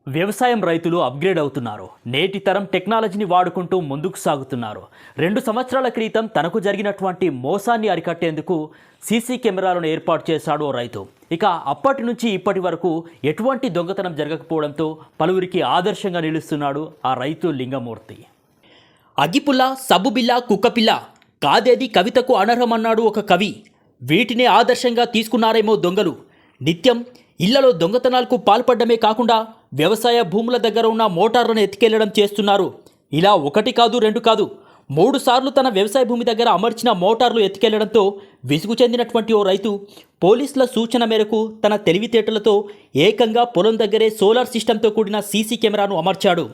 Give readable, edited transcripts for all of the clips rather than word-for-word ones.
వ్యవసాయం రైతులు అప్గ్రేడ్ అవుతున్నారు. నేటి తరం టెక్నాలజీని వాడుకుంటూ ముందుకు సాగుతున్నారు. 2 సంవత్సరాల క్రితం తనకు జరిగినటువంటి మోసాన్ని అరికట్టేందుకు సీసీ కెమెరాలను ఏర్పాటు చేశాడు ఓ రైతు. ఇక అప్పటి నుంచి ఇప్పటి వరకు ఎటువంటి దొంగతనం జరగకపోవడంతో పలువురికి ఆదర్శంగా నిలుస్తున్నాడు ఆ రైతు లింగమూర్తి. అగిపుల్ల, సబ్బుబిల్ల, కుక్కపిల్ల కాదేది కవితకు అనర్హమన్నాడు ఒక కవి. వీటినే ఆదర్శంగా తీసుకున్నారేమో దొంగలు. నిత్యం ఇళ్లలో దొంగతనాలకు పాల్పడమే కాకుండా వ్యవసాయ భూముల దగ్గర ఉన్న మోటార్లను ఎత్తుకెళ్లడం చేస్తున్నారు. ఇలా 1 కాదు 2 కాదు 3 సార్లు తన వ్యవసాయ భూమి దగ్గర అమర్చిన మోటార్లు ఎత్తుకెళ్లడంతో విసుగు చెందినటువంటి ఓ రైతు పోలీసుల సూచన మేరకు తన తెలివితేటలతో ఏకంగా పొలం దగ్గరే సోలార్ సిస్టంతో కూడిన సీసీ కెమెరాను అమర్చాడు.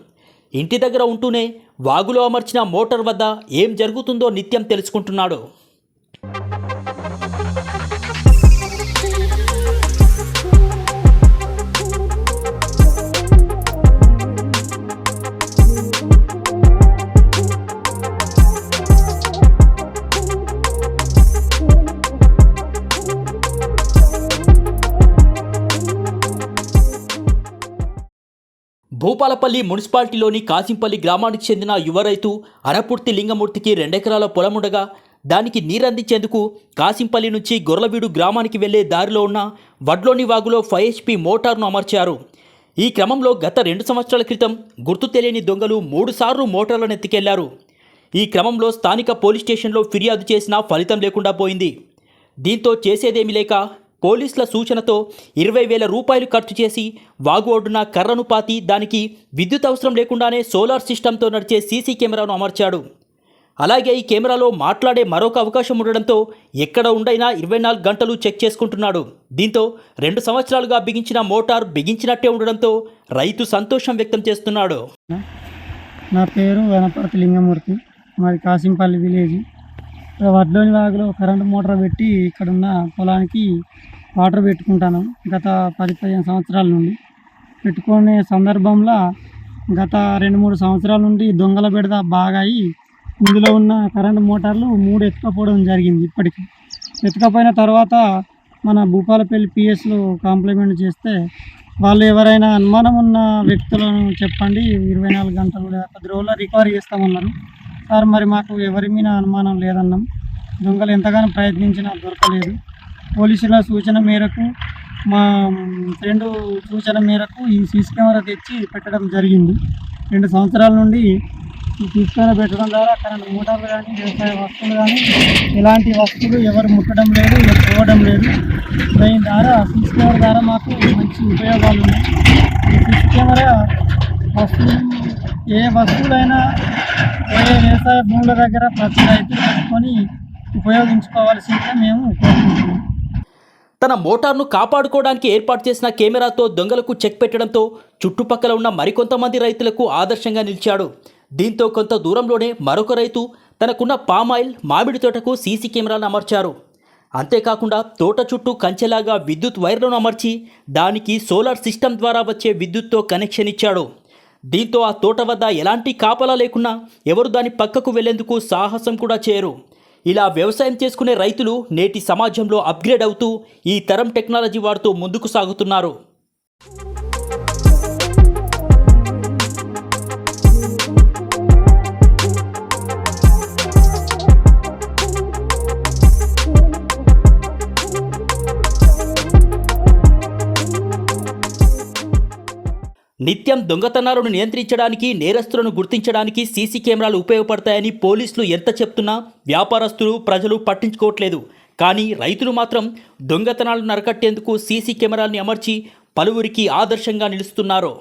ఇంటి దగ్గర ఉంటూనే వాగులో అమర్చిన మోటార్ వద్ద ఏం జరుగుతుందో నిత్యం తెలుసుకుంటున్నాడు. భూపాలపల్లి మున్సిపాలిటీలోని కాసింపల్లి గ్రామానికి చెందిన యువ రైతు అనపుర్తి లింగమూర్తికి 2 ఎకరాల పొలముండగా దానికి నీరందించేందుకు కాసింపల్లి నుంచి గొర్లవీడు గ్రామానికి వెళ్లే దారిలో ఉన్న వడ్లోని వాగులో 5 HP మోటార్ను అమర్చారు. ఈ క్రమంలో గత 2 సంవత్సరాల క్రితం గుర్తు తెలియని దొంగలు 3 సార్లు మోటార్లను ఎత్తుకెళ్లారు. ఈ క్రమంలో స్థానిక పోలీస్ స్టేషన్లో ఫిర్యాదు చేసినా ఫలితం లేకుండా పోయింది. దీంతో చేసేదేమీ లేక పోలీసుల సూచనతో 20,000 రూపాయలు ఖర్చు చేసి వాగు ఒడ్డున కర్రను పాతి దానికి విద్యుత్ అవసరం లేకుండానే సోలార్ సిస్టంతో నడిచే సీసీ కెమెరాను అమర్చాడు. అలాగే ఈ కెమెరాలో మాట్లాడే మరొక అవకాశం ఉండడంతో ఎక్కడ ఉండైనా 24 గంటలు చెక్ చేసుకుంటున్నాడు. దీంతో 2 సంవత్సరాలుగా బిగించిన మోటార్ బిగించినట్టే ఉండడంతో రైతు సంతోషం వ్యక్తం చేస్తున్నాడు. నా పేరు వనపర్తి లింగమూర్తి, మాది కాసింపల్లి విలేజ్. వడ్లోని వాగులో కరెంటు మోటార్ పెట్టి ఇక్కడున్న పొలానికి వాటర్ పెట్టుకుంటాను. గత 10-15 సంవత్సరాల నుండి పెట్టుకునే సందర్భంలో గత 2-3 సంవత్సరాల నుండి దొంగల బెడద బాగా అయ్యి ఇందులో ఉన్న కరెంటు మోటార్లు 3 ఎత్తుకపోవడం జరిగింది. ఇప్పటికీ ఎత్తుకపోయిన తర్వాత మన భూపాలపల్లి పిఎస్లో కాంప్లిమెంట్ చేస్తే వాళ్ళు ఎవరైనా అనుమానం ఉన్న వ్యక్తులను చెప్పండి, 24 గంటలు లేదా 10 రోజుల్లో రికవరీ చేస్తామన్నారు. సార్ మరి మాకు ఎవరి మీద అనుమానం లేదన్నాం. దొంగలు ఎంతగానో ప్రయత్నించినా దొరకలేదు. పోలీసుల సూచన మేరకు మా ఫ్రెండ్ సూచన మేరకు ఈ సీసీ కెమెరా తెచ్చి పెట్టడం జరిగింది. 2 సంవత్సరాల నుండి ఈ సీసీ కెమెరా పెట్టడం ద్వారా కరెంట్ మోటార్లు కానీ వ్యవసాయ వస్తువులు కానీ ఎలాంటి వస్తువులు ఎవరు ముట్టడం లేదు, ఎవరు పోవడం లేదు. దీని ద్వారా సీసీ కెమెరా ద్వారా మాకు మంచి ఉపయోగాలు ఉన్నాయి. ఈ సీసీ కెమెరా ఏ వస్తువులైనా ఏ వ్యవసాయ భూముల దగ్గర ప్రతి రైతులు పెట్టుకొని ఉపయోగించుకోవాల్సిందిగా మేము కోరుకుంటున్నాం. తన మోటార్ను కాపాడుకోవడానికి ఏర్పాటు చేసిన కెమెరాతో దొంగలకు చెక్ పెట్టడంతో చుట్టుపక్కల ఉన్న మరికొంతమంది రైతులకు ఆదర్శంగా నిలిచాడు. దీంతో కొంత దూరంలోనే మరొక రైతు తనకున్న పామాయిల్ మామిడి తోటకు సీసీ కెమెరాను అమర్చారు. అంతేకాకుండా తోట చుట్టూ కంచెలాగా విద్యుత్ వైర్లను అమర్చి దానికి సోలార్ సిస్టమ్ ద్వారా వచ్చే విద్యుత్తో కనెక్షన్ ఇచ్చాడు. దీంతో ఆ తోట వద్ద ఎలాంటి కాపలా లేకున్నా ఎవరు దాని పక్కకు వెళ్లేందుకు సాహసం కూడా చేయరు. ఇలా వ్యవసాయం చేసుకునే రైతులు నేటి సమాజంలో అప్గ్రేడ్ అవుతూ ఈ తరం టెక్నాలజీ వాడుతూ ముందుకు సాగుతున్నారు. నిత్యం దొంగతనాలను నియంత్రించడానికి, నేరస్తులను గుర్తించడానికి సీసీ కెమెరాలు ఉపయోగపడతాయని పోలీసులు ఎంత చెప్తున్నా వ్యాపారస్తులు, ప్రజలు పట్టించుకోవట్లేదు. కానీ రైతులు మాత్రం దొంగతనాలను అరికట్టేందుకు సీసీ కెమెరాల్ని అమర్చి పలువురికి ఆదర్శంగా నిలుస్తున్నారు.